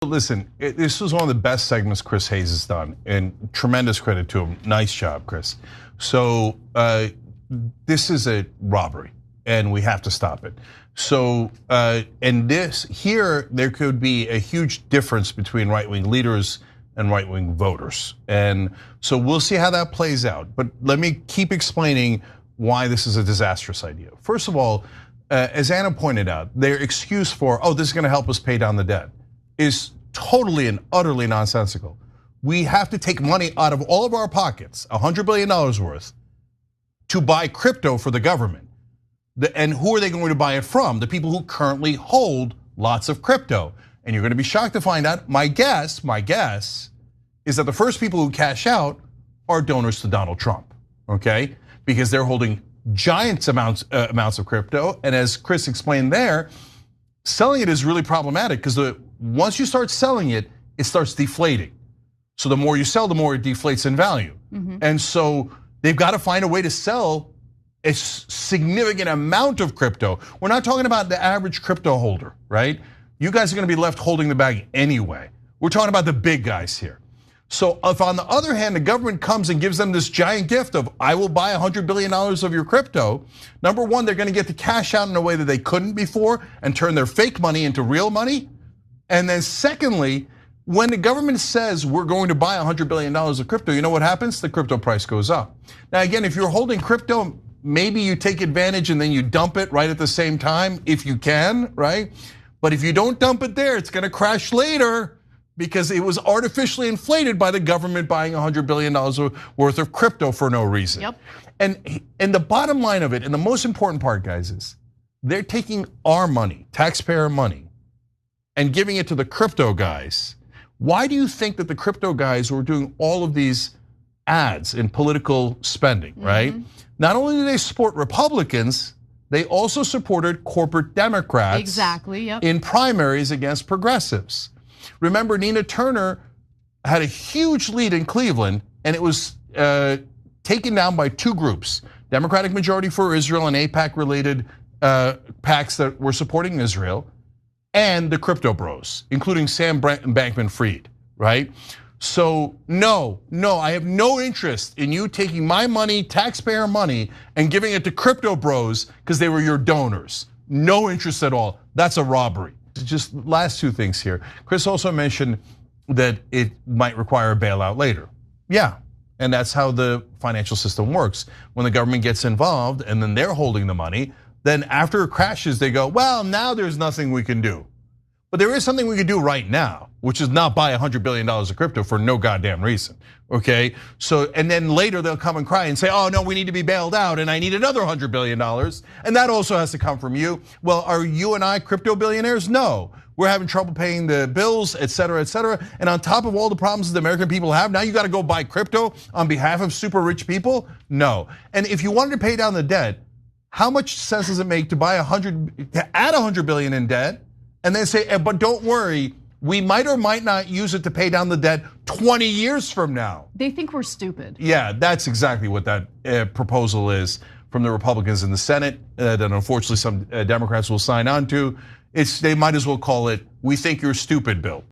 Listen, this was one of the best segments Chris Hayes has done, and tremendous credit to him. Nice job, Chris. So this is a robbery, and we have to stop it. So, and there could be a huge difference between right-wing leaders and right-wing voters. And so we'll see how that plays out. But let me keep explaining why this is a disastrous idea. First of all, as Anna pointed out, their excuse for, this is gonna help us pay down the debt is totally and utterly nonsensical. We have to take money out of all of our pockets, $100 billion worth, to buy crypto for the government. And who are they going to buy it from? The people who currently hold lots of crypto. And you're gonna be shocked to find out, my guess is that the first people who cash out are donors to Donald Trump, okay? Because they're holding giant amounts of crypto. And as Chris explained there, selling it is really problematic because once you start selling it, it starts deflating. So the more you sell, the more it deflates in value. And so they've got to find a way to sell a significant amount of crypto. We're not talking about the average crypto holder, right? You guys are gonna be left holding the bag anyway. We're talking about the big guys here. So if on the other hand, the government comes and gives them this giant gift of, I will buy $100 billion of your crypto, number one, they're gonna get to cash out in a way that they couldn't before and turn their fake money into real money. And then secondly, when the government says we're going to buy $100 billion of crypto, you know what happens? The crypto price goes up. Now again, if you're holding crypto, maybe you take advantage and then you dump it right at the same time, if you can, right? But if you don't dump it there, it's gonna crash later because it was artificially inflated by the government buying $100 billion worth of crypto for no reason. Yep. And the bottom line of it, and the most important part, guys, is they're taking our money, taxpayer money, and giving it to the crypto guys. Why do you think that the crypto guys were doing all of these ads in political spending, right? Not only do they support Republicans, they also supported corporate Democrats in primaries against progressives. Remember, Nina Turner had a huge lead in Cleveland, and it was taken down by two groups, Democratic Majority for Israel and AIPAC-related PACs that were supporting Israel, and the crypto bros, including Sam Bankman-Fried, right? So no, I have no interest in you taking my money, taxpayer money, and giving it to crypto bros because they were your donors. No interest at all. That's a robbery. Just last two things here. Chris also mentioned that it might require a bailout later. Yeah, and that's how the financial system works. When the government gets involved and then they're holding the money, then after it crashes, they go, well, now there's nothing we can do. But there is something we can do right now, which is not buy $100 billion of crypto for no goddamn reason, okay? So, and then later they'll come and cry and say, no, we need to be bailed out and I need another $100 billion. And that also has to come from you. Well, are you and I crypto billionaires? No, we're having trouble paying the bills, et cetera, et cetera. And on top of all the problems the American people have, now you gotta go buy crypto on behalf of super rich people? No, and if you wanted to pay down the debt, how much sense does it make to add 100 billion in debt? And then say, but don't worry, we might or might not use it to pay down the debt 20 years from now. They think we're stupid. Yeah, that's exactly what that proposal is from the Republicans in the Senate that unfortunately some Democrats will sign on to. They might as well call it, we think you're stupid, Bill.